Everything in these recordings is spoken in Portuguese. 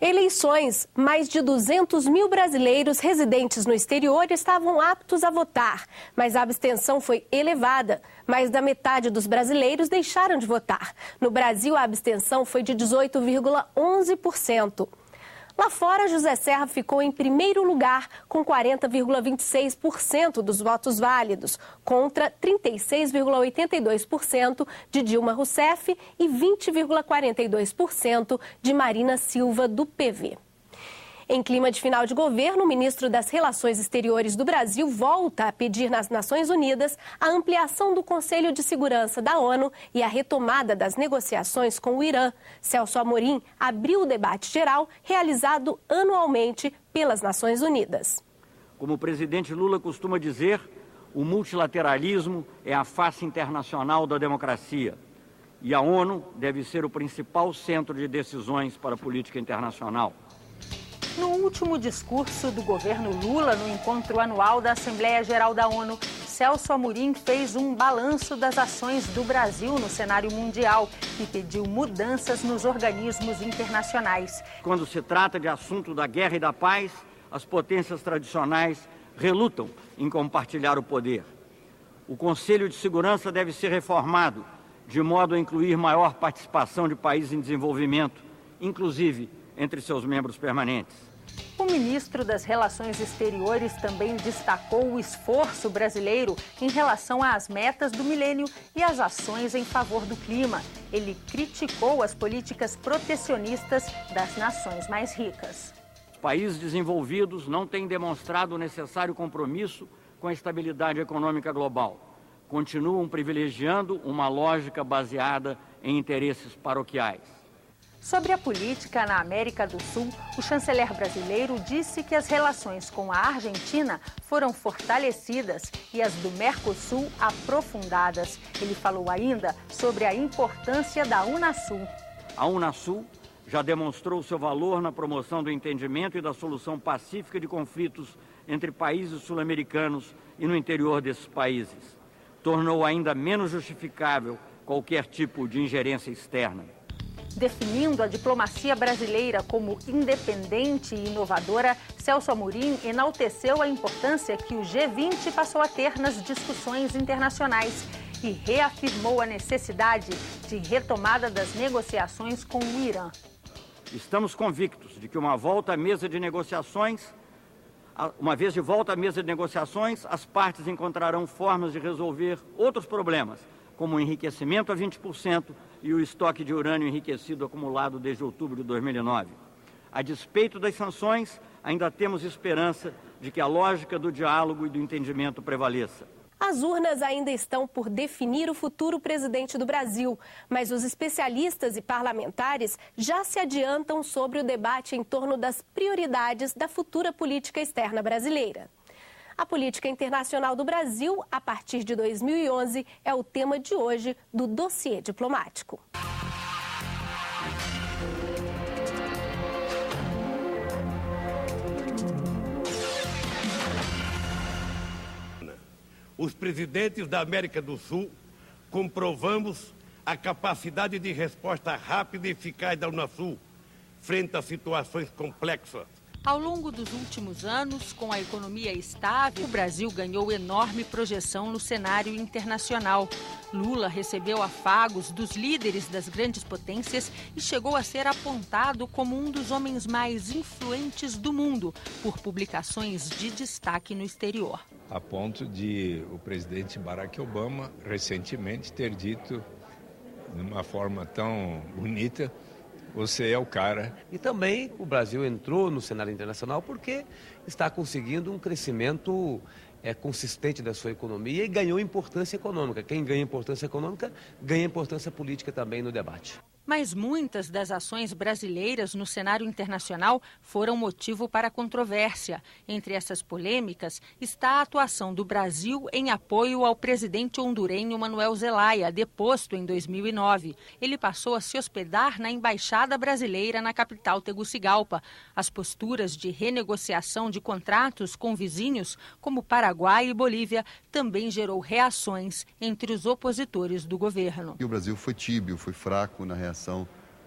Eleições. Mais de 200 mil brasileiros residentes no exterior estavam aptos a votar, mas a abstenção foi elevada. Mais da metade dos brasileiros deixaram de votar. No Brasil, a abstenção foi de 18,11%. Lá fora, José Serra ficou em primeiro lugar, com 40,26% dos votos válidos, contra 36,82% de Dilma Rousseff e 20,42% de Marina Silva, do PV. Em clima de final de governo, o ministro das Relações Exteriores do Brasil volta a pedir nas Nações Unidas a ampliação do Conselho de Segurança da ONU e a retomada das negociações com o Irã. Celso Amorim abriu o debate geral realizado anualmente pelas Nações Unidas. Como o presidente Lula costuma dizer, o multilateralismo é a face internacional da democracia e a ONU deve ser o principal centro de decisões para a política internacional. No último discurso do governo Lula, no encontro anual da Assembleia Geral da ONU, Celso Amorim fez um balanço das ações do Brasil no cenário mundial e pediu mudanças nos organismos internacionais. Quando se trata de assunto da guerra e da paz, as potências tradicionais relutam em compartilhar o poder. O Conselho de Segurança deve ser reformado, de modo a incluir maior participação de países em desenvolvimento, inclusive entre seus membros permanentes. O ministro das Relações Exteriores também destacou o esforço brasileiro em relação às metas do milênio e às ações em favor do clima. Ele criticou as políticas protecionistas das nações mais ricas. Os países desenvolvidos não têm demonstrado o necessário compromisso com a estabilidade econômica global. Continuam privilegiando uma lógica baseada em interesses paroquiais. Sobre a política na América do Sul, o chanceler brasileiro disse que as relações com a Argentina foram fortalecidas e as do Mercosul aprofundadas. Ele falou ainda sobre a importância da Unasul. A Unasul já demonstrou seu valor na promoção do entendimento e da solução pacífica de conflitos entre países sul-americanos e no interior desses países. Tornou ainda menos justificável qualquer tipo de ingerência externa. Definindo a diplomacia brasileira como independente e inovadora, Celso Amorim enalteceu a importância que o G20 passou a ter nas discussões internacionais e reafirmou a necessidade de retomada das negociações com o Irã. Estamos convictos de que uma vez de volta à mesa de negociações, as partes encontrarão formas de resolver outros problemas, como o enriquecimento a 20% e o estoque de urânio enriquecido acumulado desde outubro de 2009. A despeito das sanções, ainda temos esperança de que a lógica do diálogo e do entendimento prevaleça. As urnas ainda estão por definir o futuro presidente do Brasil, mas os especialistas e parlamentares já se adiantam sobre o debate em torno das prioridades da futura política externa brasileira. A política internacional do Brasil, a partir de 2011, é o tema de hoje do Dossiê Diplomático. Os presidentes da América do Sul comprovamos a capacidade de resposta rápida e eficaz da Unasul frente a situações complexas. Ao longo dos últimos anos, com a economia estável, o Brasil ganhou enorme projeção no cenário internacional. Lula recebeu afagos dos líderes das grandes potências e chegou a ser apontado como um dos homens mais influentes do mundo por publicações de destaque no exterior. A ponto de o presidente Barack Obama recentemente ter dito, de uma forma tão bonita: você é o cara. E também o Brasil entrou no cenário internacional porque está conseguindo um crescimento consistente da sua economia e ganhou importância econômica. Quem ganha importância econômica, ganha importância política também no debate. Mas muitas das ações brasileiras no cenário internacional foram motivo para controvérsia. Entre essas polêmicas está a atuação do Brasil em apoio ao presidente hondurenho Manuel Zelaya, deposto em 2009. Ele passou a se hospedar na Embaixada Brasileira na capital Tegucigalpa. As posturas de renegociação de contratos com vizinhos, como Paraguai e Bolívia, também gerou reações entre os opositores do governo. O Brasil foi tíbio, foi fraco na reação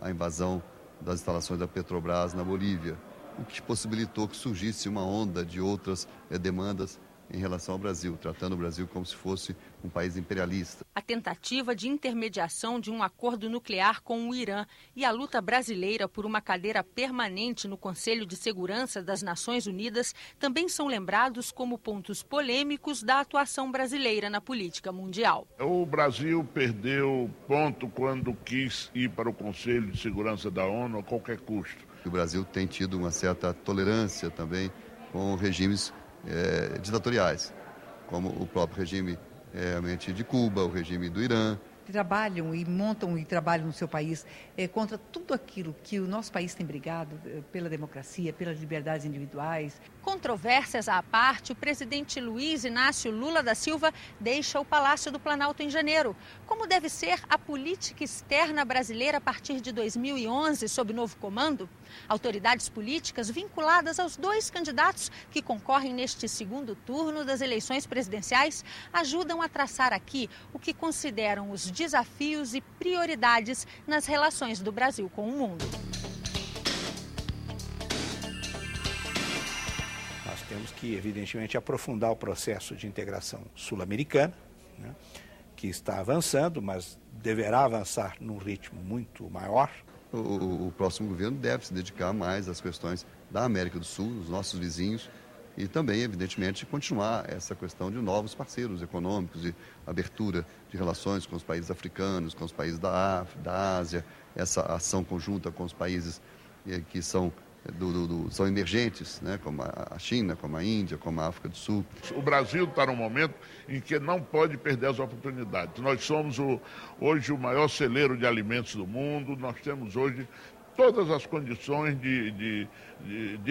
à invasão das instalações da Petrobras na Bolívia, o que possibilitou que surgisse uma onda de outras demandas em relação ao Brasil, tratando o Brasil como se fosse um país imperialista. A tentativa de intermediação de um acordo nuclear com o Irã e a luta brasileira por uma cadeira permanente no Conselho de Segurança das Nações Unidas também são lembrados como pontos polêmicos da atuação brasileira na política mundial. O Brasil perdeu ponto quando quis ir para o Conselho de Segurança da ONU a qualquer custo. O Brasil tem tido uma certa tolerância também com regimes ditatoriais, como o próprio regime de Cuba, o regime do Irã. Trabalham e montam e trabalham no seu país contra tudo aquilo que o nosso país tem brigado, pela democracia, pelas liberdades individuais. Controvérsias à parte, o presidente Luiz Inácio Lula da Silva deixa o Palácio do Planalto em janeiro. Como deve ser a política externa brasileira a partir de 2011, sob novo comando? Autoridades políticas vinculadas aos dois candidatos que concorrem neste segundo turno das eleições presidenciais ajudam a traçar aqui o que consideram os desafios e prioridades nas relações do Brasil com o mundo. Nós temos que, evidentemente, aprofundar o processo de integração sul-americana, né, que está avançando, mas deverá avançar num ritmo muito maior. O próximo governo deve se dedicar mais às questões da América do Sul, dos nossos vizinhos, e também, evidentemente, continuar essa questão de novos parceiros econômicos e abertura de relações com os países africanos, com os países da Ásia, essa ação conjunta com os países que são emergentes, né, como a China, como a Índia, como a África do Sul. O Brasil está num momento em que não pode perder as oportunidades. Nós somos hoje o maior celeiro de alimentos do mundo, nós temos hoje todas as condições de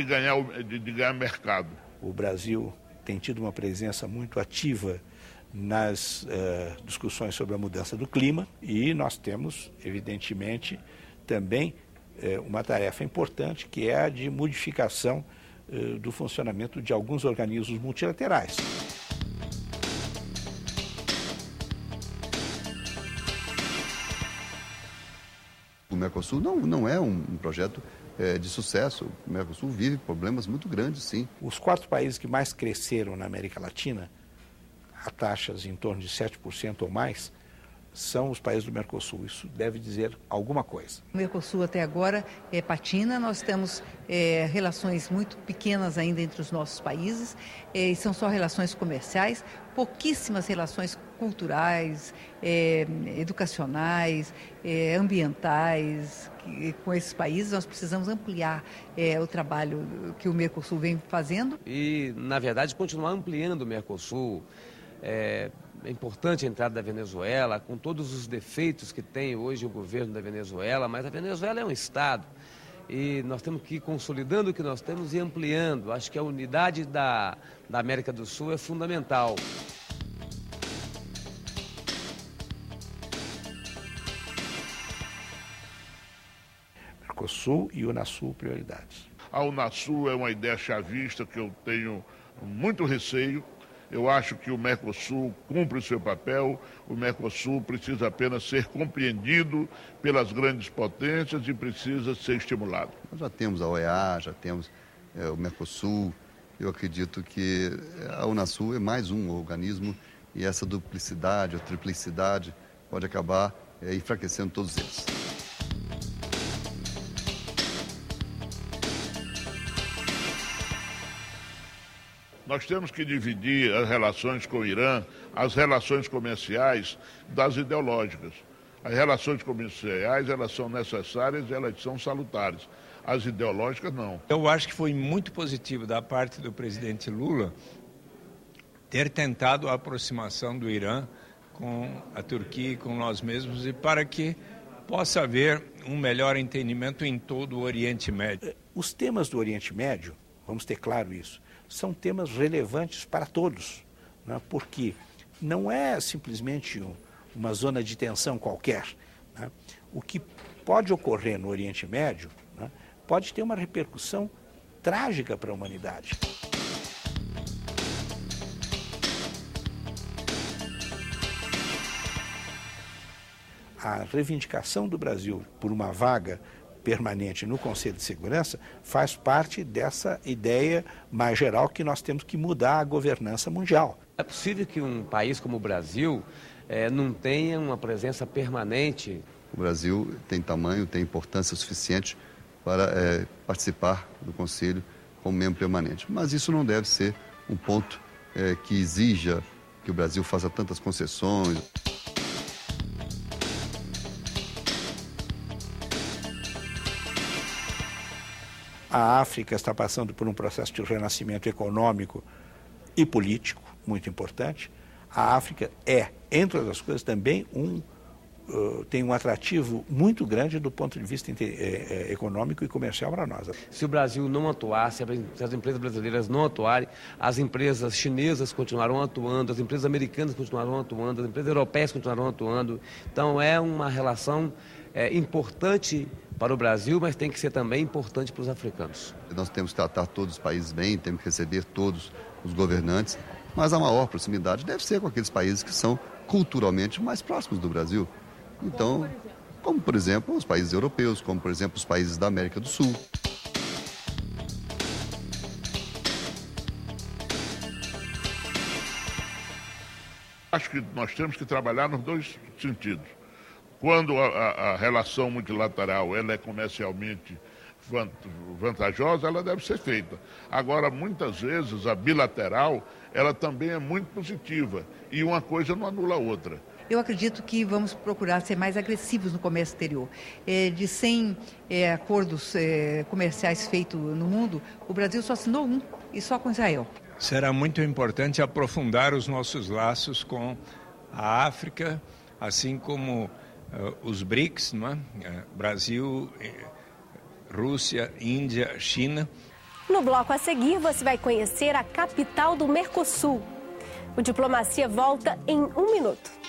ganhar mercado. O Brasil tem tido uma presença muito ativa nas discussões sobre a mudança do clima e nós temos, evidentemente, também uma tarefa importante que é a de modificação do funcionamento de alguns organismos multilaterais. O Mercosul não é um projeto de sucesso. O Mercosul vive problemas muito grandes, sim. Os 4 países que mais cresceram na América Latina, a taxas em torno de 7% ou mais, são os países do Mercosul. Isso deve dizer alguma coisa. O Mercosul até agora patina, nós temos relações muito pequenas ainda entre os nossos países, são só relações comerciais, pouquíssimas relações culturais, educacionais, ambientais. Com esses países nós precisamos ampliar o trabalho que o Mercosul vem fazendo. E, na verdade, continuar ampliando o Mercosul. É importante a entrada da Venezuela, com todos os defeitos que tem hoje o governo da Venezuela, mas a Venezuela é um Estado e nós temos que ir consolidando o que nós temos e ampliando. Acho que a unidade da América do Sul é fundamental. Mercosul e Unasul prioridades. A Unasul é uma ideia chavista que eu tenho muito receio. Eu acho que o Mercosul cumpre o seu papel, o Mercosul precisa apenas ser compreendido pelas grandes potências e precisa ser estimulado. Nós já temos a OEA, já temos o Mercosul. Eu acredito que a Unasul é mais um organismo e essa duplicidade, a triplicidade, pode acabar enfraquecendo todos eles. Nós temos que dividir as relações com o Irã, as relações comerciais das ideológicas. As relações comerciais, elas são necessárias, elas são salutares. As ideológicas, não. Eu acho que foi muito positivo da parte do presidente Lula ter tentado a aproximação do Irã com a Turquia e com nós mesmos e para que possa haver um melhor entendimento em todo o Oriente Médio. Os temas do Oriente Médio, vamos ter claro isso, são temas relevantes para todos, né? Porque não é simplesmente uma zona de tensão qualquer, né? O que pode ocorrer no Oriente Médio, né, pode ter uma repercussão trágica para a humanidade. A reivindicação do Brasil por uma vaga permanente no Conselho de Segurança faz parte dessa ideia mais geral que nós temos que mudar a governança mundial. É possível que um país como o Brasil não tenha uma presença permanente? O Brasil tem tamanho, tem importância suficiente para participar do Conselho como membro permanente. Mas isso não deve ser um ponto que exija que o Brasil faça tantas concessões. A África está passando por um processo de renascimento econômico e político muito importante. A África entre outras coisas, também tem um atrativo muito grande do ponto de vista econômico e comercial para nós. Se o Brasil não atuar, se as empresas brasileiras não atuarem, as empresas chinesas continuarão atuando, as empresas americanas continuarão atuando, as empresas europeias continuarão atuando. Então é uma relação importante para o Brasil, mas tem que ser também importante para os africanos. Nós temos que tratar todos os países bem, temos que receber todos os governantes, mas a maior proximidade deve ser com aqueles países que são culturalmente mais próximos do Brasil. Então, como por exemplo os países europeus, como por exemplo os países da América do Sul. Acho que nós temos que trabalhar nos dois sentidos. Quando a relação multilateral ela é comercialmente vantajosa, ela deve ser feita. Agora, muitas vezes, a bilateral, ela também é muito positiva e uma coisa não anula a outra. Eu acredito que vamos procurar ser mais agressivos no comércio exterior. De 100 acordos comerciais feitos no mundo, o Brasil só assinou um, e só com Israel. Será muito importante aprofundar os nossos laços com a África, assim como os BRICS, não é? Brasil, Rússia, Índia, China. No bloco a seguir, você vai conhecer a capital do Mercosul. O Diplomacia volta em 1 minuto.